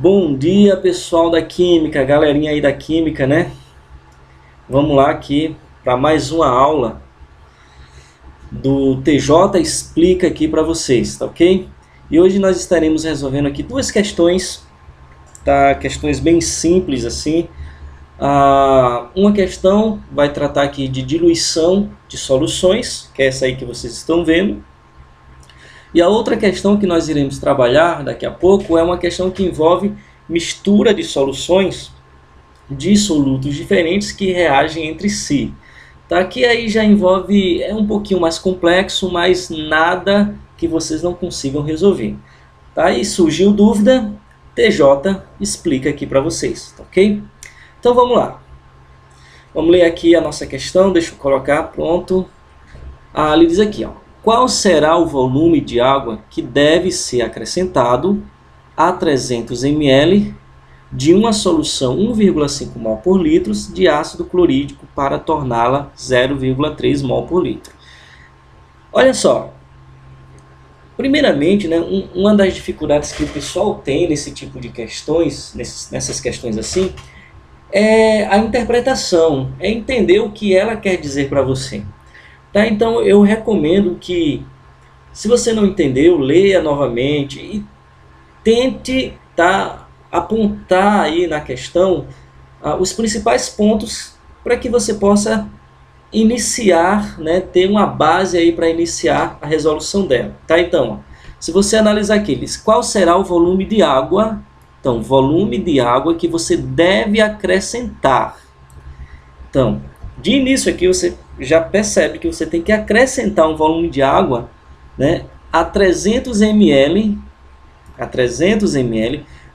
Bom dia, pessoal da Química, galerinha aí da Química, né? Vamos lá aqui para mais uma aula do TJ Explica aqui para vocês, tá ok? E hoje nós estaremos resolvendo aqui duas questões, tá? Questões bem simples assim. Uma questão vai tratar aqui de diluição de soluções, que é essa aí que vocês estão vendo. E a outra questão que nós iremos trabalhar daqui a pouco é uma questão que envolve mistura de soluções de solutos diferentes que reagem entre si. Tá? Que aí já envolve, é um pouquinho mais complexo, mas nada que vocês não consigam resolver. Tá? E surgiu dúvida, TJ explica aqui para vocês, tá ok? Então vamos lá. Vamos ler aqui a nossa questão, deixa eu colocar, pronto. Ele diz aqui, ó. Qual será o volume de água que deve ser acrescentado a 300 ml de uma solução 1,5 mol por litro de ácido clorídrico para torná-la 0,3 mol por litro? Olha só, primeiramente, né, uma das dificuldades que o pessoal tem nesse tipo de questões, nessas questões assim, é a interpretação, é entender o que ela quer dizer para você. Tá? Então eu recomendo que, se você não entendeu, leia novamente e tente apontar aí na questão os principais pontos para que você possa iniciar, né, ter uma base aí para iniciar a resolução dela. Tá? Então, se você analisar aqui, qual será o volume de água? Então, volume de água que você deve acrescentar. Então, de início aqui você já percebe que você tem que acrescentar um volume de água, né, a 300 ml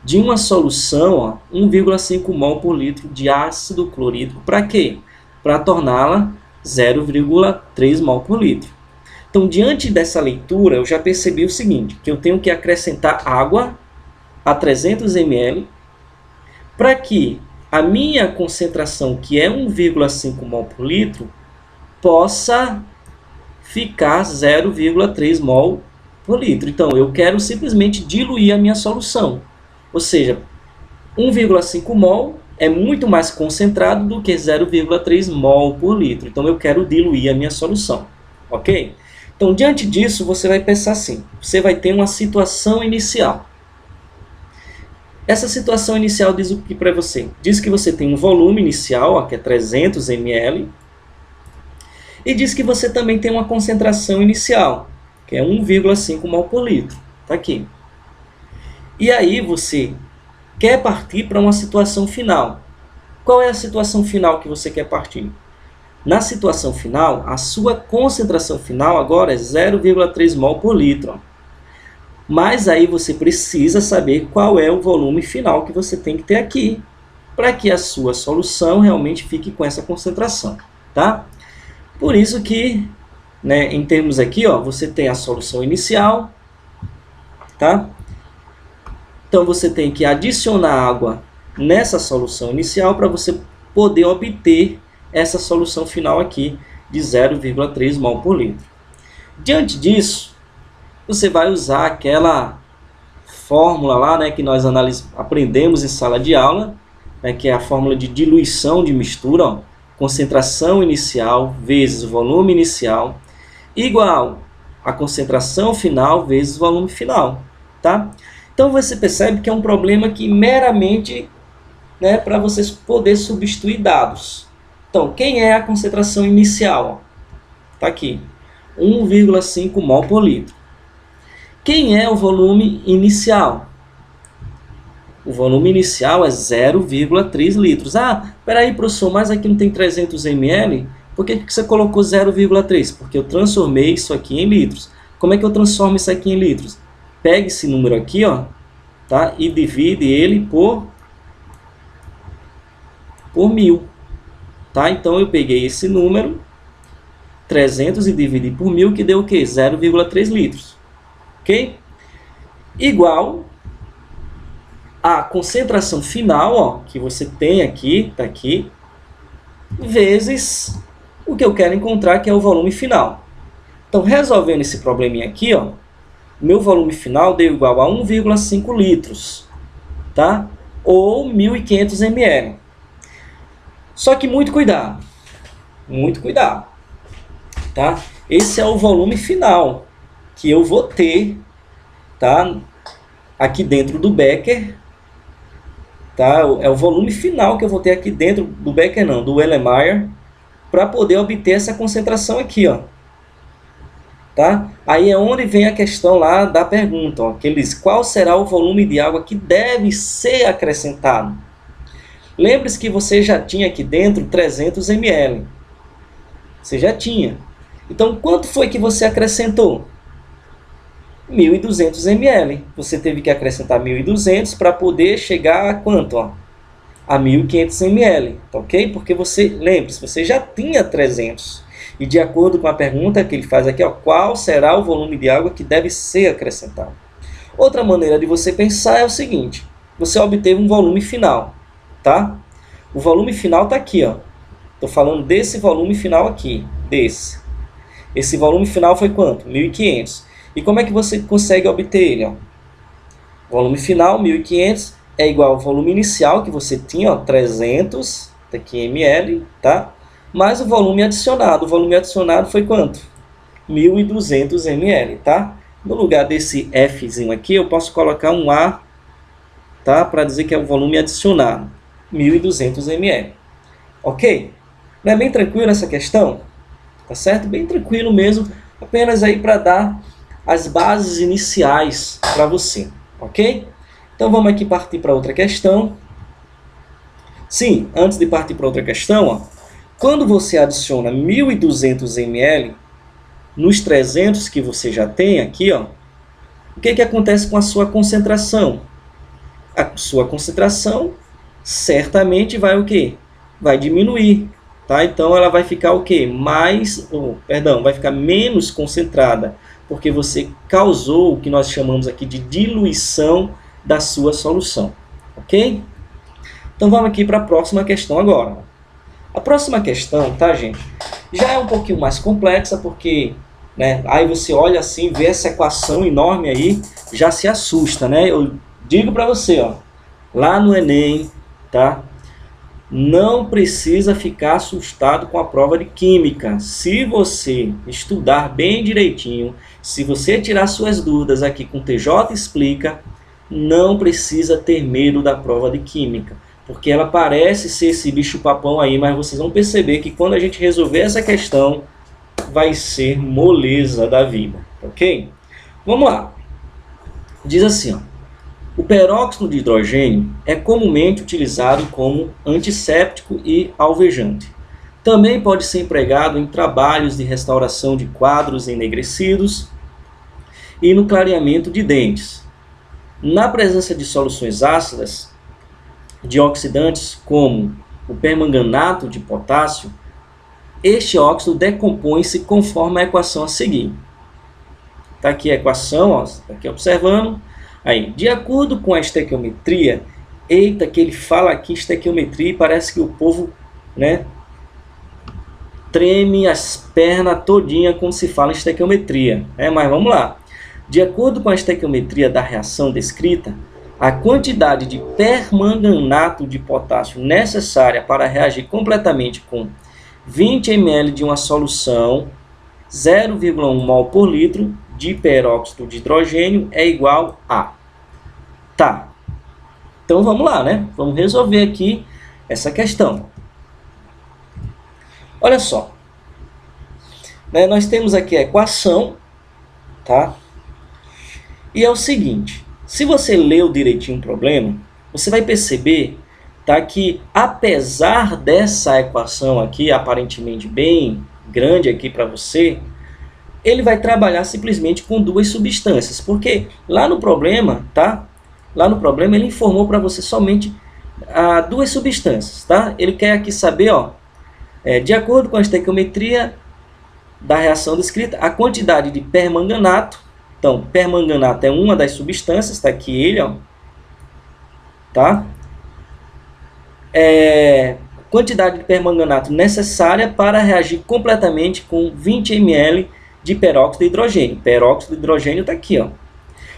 de uma solução 1,5 mol por litro de ácido clorídrico. Para quê? Para torná-la 0,3 mol por litro. Então, diante dessa leitura, eu já percebi o seguinte, que eu tenho que acrescentar água a 300 ml para que a minha concentração, que é 1,5 mol por litro, possa ficar 0,3 mol por litro. Então, eu quero simplesmente diluir a minha solução. Ou seja, 1,5 mol é muito mais concentrado do que 0,3 mol por litro. Então, eu quero diluir a minha solução. Ok? Então, diante disso, você vai pensar assim. Você vai ter uma situação inicial. Essa situação inicial diz o que para você? Diz que você tem um volume inicial, que é 300 ml, e diz que você também tem uma concentração inicial, que é 1,5 mol por litro. Está aqui. E aí você quer partir para uma situação final. Qual é a situação final que você quer partir? Na situação final, a sua concentração final agora é 0,3 mol por litro. Mas aí você precisa saber qual é o volume final que você tem que ter aqui, para que a sua solução realmente fique com essa concentração. Tá? Por isso que, né, em termos aqui, você tem a solução inicial, tá? Então você tem que adicionar água nessa solução inicial para você poder obter essa solução final aqui de 0,3 mol por litro. Diante disso, você vai usar aquela fórmula lá, né, que nós aprendemos em sala de aula, né, que é a fórmula de diluição de mistura, concentração inicial vezes o volume inicial, igual a concentração final vezes o volume final. Tá? Então você percebe que é um problema que meramente, né, para vocês poderem substituir dados. Então, quem é a concentração inicial? Está aqui, 1,5 mol por litro. Quem é o volume inicial? O volume inicial é 0,3 litros. Peraí, professor, mas aqui não tem 300 ml? Por que você colocou 0,3? Porque eu transformei isso aqui em litros. Como é que eu transformo isso aqui em litros? Pega esse número aqui, tá? E divide ele por 1000. Tá? Então, eu peguei esse número, 300, e dividi por 1000, que deu o quê? 0,3 litros. Ok? Igual a concentração final, que você tem aqui, está aqui, vezes o que eu quero encontrar, que é o volume final. Então, resolvendo esse probleminha aqui, meu volume final deu igual a 1,5 litros. tá? Ou 1.500 ml. Só que muito cuidado, tá? Esse é o volume final que eu vou ter, tá? Aqui dentro do becker, tá? É o volume final que eu vou ter aqui dentro do becker, não, do Erlenmeyer, para poder obter essa concentração aqui, ó. Tá? Aí é onde vem a questão lá da pergunta, ó, que ele diz, qual será o volume de água que deve ser acrescentado? Lembre-se que você já tinha aqui dentro 300 ml. Você já tinha. Então, quanto foi que você acrescentou? 1.200 ml. Você teve que acrescentar 1.200 para poder chegar a quanto? Ó? A 1.500 ml, tá ok? Porque você, lembre-se, você já tinha 300. E de acordo com a pergunta que ele faz aqui, ó, qual será o volume de água que deve ser acrescentado? Outra maneira de você pensar é o seguinte, você obteve um volume final, tá? O volume final está aqui, ó. Estou falando desse volume final aqui, desse. Esse volume final foi quanto? 1.500. E como é que você consegue obter ele? Ó? Volume final, 1.500, é igual ao volume inicial que você tinha, ó, 300 aqui, ml, tá? Mais o volume adicionado. O volume adicionado foi quanto? 1.200 ml, tá? No lugar desse Fzinho aqui, eu posso colocar um A, tá? Para dizer que é o volume adicionado. 1.200 ml. Ok? Não é bem tranquilo essa questão? Tá certo? Bem tranquilo mesmo. Apenas aí para dar as bases iniciais para você. Ok? Então vamos aqui partir para outra questão. Sim, antes de partir para outra questão, ó. Quando você adiciona 1.200 ml nos 300 que você já tem aqui, ó, o que acontece com a sua concentração? A sua concentração certamente vai o quê? Vai diminuir, tá? Então ela vai ficar o quê? Vai ficar menos concentrada, porque você causou o que nós chamamos aqui de diluição da sua solução, ok? Então vamos aqui para a próxima questão agora. A próxima questão, tá, gente? Já é um pouquinho mais complexa, porque, né, aí você olha assim, vê essa equação enorme aí, já se assusta, né? Eu digo para você, ó, lá no Enem, tá? Não precisa ficar assustado com a prova de química. Se você estudar bem direitinho, se você tirar suas dúvidas aqui com o TJ Explica, não precisa ter medo da prova de química. Porque ela parece ser esse bicho-papão aí, mas vocês vão perceber que quando a gente resolver essa questão, vai ser moleza da vida, ok? Vamos lá. Diz assim, ó, o peróxido de hidrogênio é comumente utilizado como antisséptico e alvejante. Também pode ser empregado em trabalhos de restauração de quadros enegrecidos e no clareamento de dentes. Na presença de soluções ácidas, de oxidantes como o permanganato de potássio, este óxido decompõe-se conforme a equação a seguir. Está aqui a equação, ó, tá aqui observando. Aí, de acordo com a estequiometria, eita, que ele fala aqui estequiometria e parece que o povo, né, treme as pernas todinha quando se fala em estequiometria. Mas vamos lá. De acordo com a estequiometria da reação descrita, a quantidade de permanganato de potássio necessária para reagir completamente com 20 ml de uma solução 0,1 mol por litro de peróxido de hidrogênio é igual a... Tá. Então vamos lá, né? Vamos resolver aqui essa questão. Olha só. Nós temos aqui a equação, tá? E é o seguinte, se você leu direitinho o problema, você vai perceber, tá, que apesar dessa equação aqui, aparentemente bem grande aqui para você, ele vai trabalhar simplesmente com duas substâncias, porque lá no problema, tá? Lá no problema ele informou para você somente duas substâncias, tá? Ele quer aqui saber, ó, de acordo com a estequiometria da reação descrita, a quantidade de permanganato. Então, permanganato é uma das substâncias, está aqui ele, ó, tá? Quantidade de permanganato necessária para reagir completamente com 20 ml de peróxido de hidrogênio. Peróxido de hidrogênio está aqui, ó.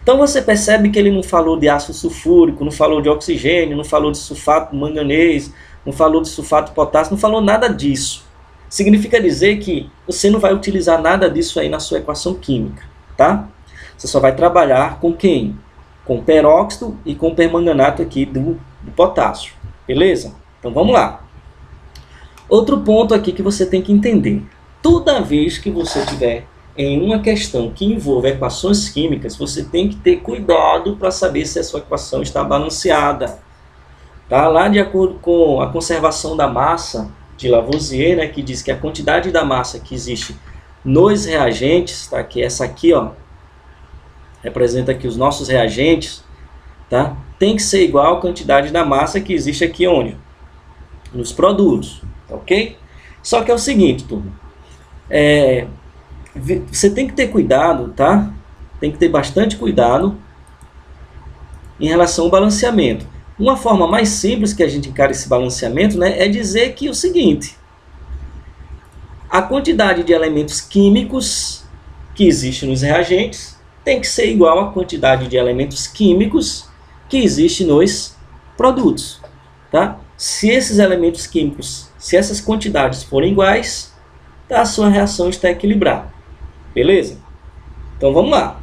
Então você percebe que ele não falou de ácido sulfúrico, não falou de oxigênio, não falou de sulfato manganês, não falou de sulfato de potássio, não falou nada disso. Significa dizer que você não vai utilizar nada disso aí na sua equação química, tá? Você só vai trabalhar com quem? Com peróxido e com permanganato aqui do potássio, beleza? Então vamos lá. Outro ponto aqui que você tem que entender. Toda vez que você tiver em uma questão que envolve equações químicas, você tem que ter cuidado para saber se a sua equação está balanceada. Tá? Lá de acordo com a conservação da massa de Lavoisier, né, que diz que a quantidade da massa que existe nos reagentes, tá? Que essa aqui, ó, representa aqui os nossos reagentes, tá? Tem que ser igual à quantidade da massa que existe aqui onde? Nos produtos, ok? Só que é o seguinte, turma, você tem que ter cuidado, tá? Tem que ter bastante cuidado em relação ao balanceamento. Uma forma mais simples que a gente encara esse balanceamento, né, é dizer que o seguinte: a quantidade de elementos químicos que existe nos reagentes tem que ser igual à quantidade de elementos químicos que existe nos produtos, tá? Se esses elementos químicos, se essas quantidades forem iguais, tá, a sua reação está equilibrada. Beleza? Então vamos lá.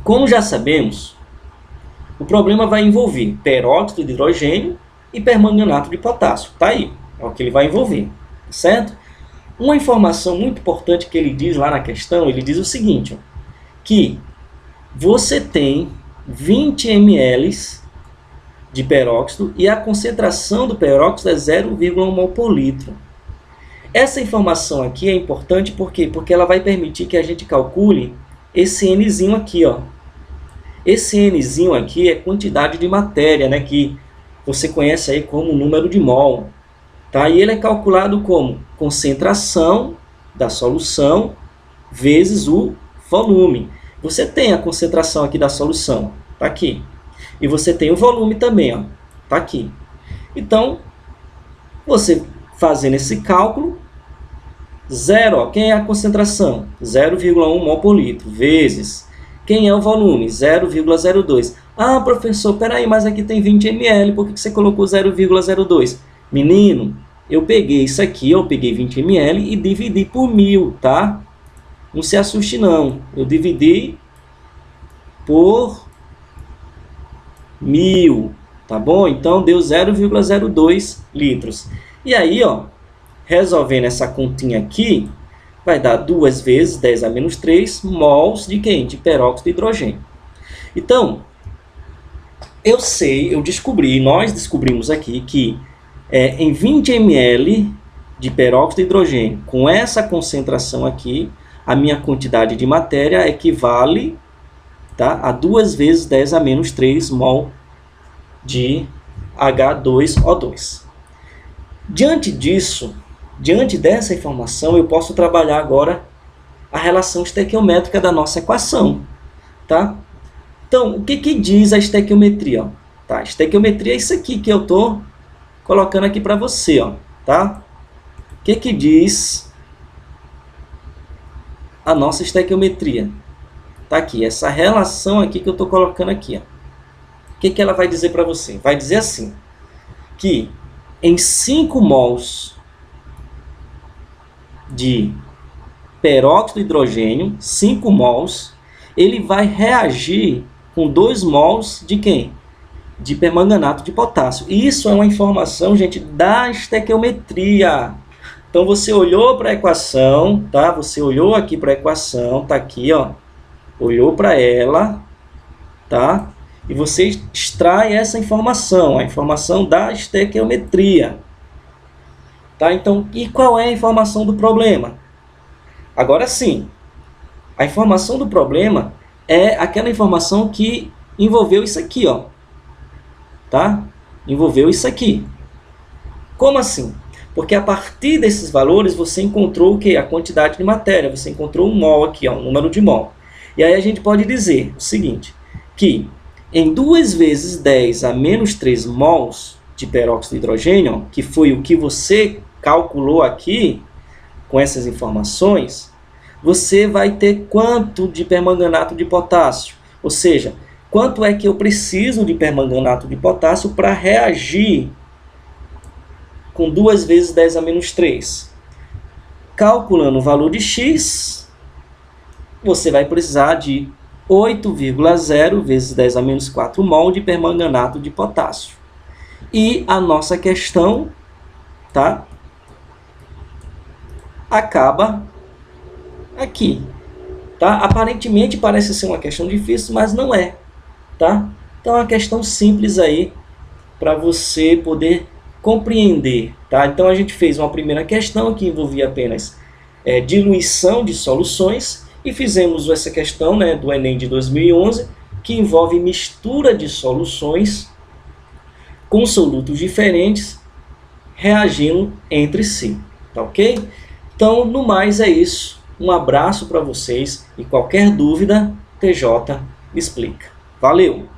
Como já sabemos, o problema vai envolver peróxido de hidrogênio e permanganato de potássio. Tá aí, é o que ele vai envolver, certo? Uma informação muito importante que ele diz lá na questão, ele diz o seguinte, ó, que você tem 20 ml de peróxido e a concentração do peróxido é 0,1 mol por litro. Essa informação aqui é importante por quê? Porque ela vai permitir que a gente calcule esse Nzinho aqui, ó. Esse Nzinho aqui é quantidade de matéria, né, que você conhece aí como número de mol. Tá? E ele é calculado como concentração da solução vezes o volume. Você tem a concentração aqui da solução, tá aqui. E você tem o volume também, ó, tá aqui. Então, você fazendo esse cálculo, zero, ó, quem é a concentração? 0,1 mol por litro, vezes quem é o volume? 0,02. Ah, professor, peraí, mas aqui tem 20 ml, por que você colocou 0,02? Menino, eu peguei isso aqui, eu peguei 20 ml e dividi por 1000, tá? Não se assuste não, eu dividi por 1000, tá bom? Então deu 0,02 litros. E aí, ó, resolvendo essa continha aqui, vai dar 2 vezes 10 a menos 3 mols de quem? De peróxido de hidrogênio. Então, nós descobrimos aqui que em 20 ml de peróxido de hidrogênio, com essa concentração aqui, a minha quantidade de matéria equivale, tá, a 2 vezes 10 a menos 3 mol de H2O2. Diante dessa informação, eu posso trabalhar agora a relação estequiométrica da nossa equação. Tá? Então, o que diz a estequiometria? Tá? A estequiometria é isso aqui que eu estou colocando aqui para você. Ó, tá? O que diz a nossa estequiometria? Tá aqui, essa relação aqui que eu estou colocando aqui. Ó. O que ela vai dizer para você? Vai dizer assim, que em 5 mols de peróxido de hidrogênio, 5 mols, ele vai reagir com 2 mols de quem? De permanganato de potássio. Isso é uma informação, gente, da estequiometria. Então você olhou para a equação, tá? Você olhou aqui para a equação, tá aqui, ó. Olhou para ela, tá? E você extrai essa informação, a informação da estequiometria. Tá? Então, e qual é a informação do problema? Agora sim, a informação do problema é aquela informação que envolveu isso aqui, ó. Tá? Envolveu isso aqui. Como assim? Porque a partir desses valores você encontrou o quê? A quantidade de matéria, você encontrou um mol aqui, ó, um número de mol. E aí a gente pode dizer o seguinte, que em 2 vezes 10 a menos 3 mols de peróxido de hidrogênio, ó, que foi o que você calculou aqui com essas informações, você vai ter quanto de permanganato de potássio? Ou seja, quanto é que eu preciso de permanganato de potássio para reagir com 2 vezes 10 a menos 3? Calculando o valor de x, você vai precisar de 8,0 vezes 10 a menos 4 mol de permanganato de potássio. E a nossa questão, tá, acaba aqui. Tá? Aparentemente parece ser uma questão difícil, mas não é. Tá? Então é uma questão simples aí para você poder compreender. Tá? Então a gente fez uma primeira questão que envolvia apenas diluição de soluções e fizemos essa questão, né, do Enem de 2011, que envolve mistura de soluções com solutos diferentes reagindo entre si. Tá ok? Então, no mais é isso. Um abraço para vocês e qualquer dúvida, TJ explica. Valeu!